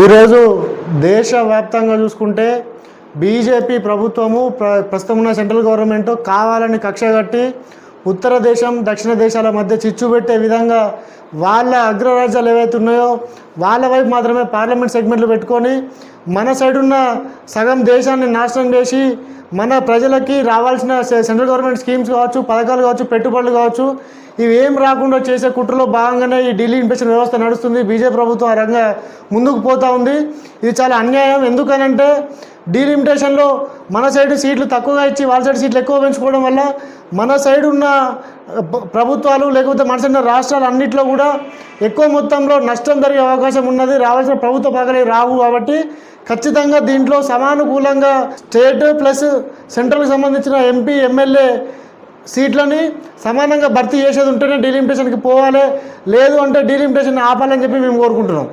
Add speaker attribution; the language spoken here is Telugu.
Speaker 1: ఈరోజు దేశవ్యాప్తంగా చూసుకుంటే బీజేపీ ప్రభుత్వము ప్రస్తుతం ఉన్న సెంట్రల్ గవర్నమెంట్ కావాలని కక్షగట్టి ఉత్తర దేశం దక్షిణ దేశాల మధ్య చిచ్చు పెట్టే విధంగా వాళ్ళ అగ్రరాజ్యాలు ఏవైతే ఉన్నాయో వాళ్ళ వైపు మాత్రమే పార్లమెంట్ సెగ్మెంట్లు పెట్టుకొని మన సైడ్ ఉన్న సగం దేశాన్ని నాశనం చేసి మన ప్రజలకి రావాల్సిన సెంట్రల్ గవర్నమెంట్ స్కీమ్స్ కావచ్చు, పథకాలు కావచ్చు, పెట్టుబడులు కావచ్చు, ఇవి ఏం రాకుండా చేసే కుట్రలో భాగంగానే ఈ డీలిమిటేషన్ వ్యవస్థ నడుస్తుంది. బీజేపీ ప్రభుత్వం ఆ రంగా ముందుకు పోతూ ఉంది. ఇది చాలా అన్యాయం. ఎందుకనంటే డీలిమిటేషన్లో మన సైడ్ సీట్లు తక్కువగా ఇచ్చి వాళ్ళ సైడ్ సీట్లు ఎక్కువ పెంచుకోవడం వల్ల మన సైడ్ ఉన్న ప్రభుత్వాలు లేకపోతే మన సైడ్ ఉన్న రాష్ట్రాలు అన్నింటిలో కూడా ఎక్కువ మొత్తంలో నష్టం జరిగే అవకాశం ఉన్నది. రావాల్సిన ప్రభుత్వ పథకాలు రావు. కాబట్టి ఖచ్చితంగా దీంట్లో సమానుకూలంగా స్టేట్ ప్లస్ సెంట్రల్కి సంబంధించిన ఎంపీ ఎమ్మెల్యే సీట్లని సమానంగా భర్తీ చేసేది ఉంటేనే డీలిమిటేషన్కి పోవాలి. లేదు అంటే డీలిమిటేషన్ ఆపాలని చెప్పి మేము కోరుకుంటున్నాం.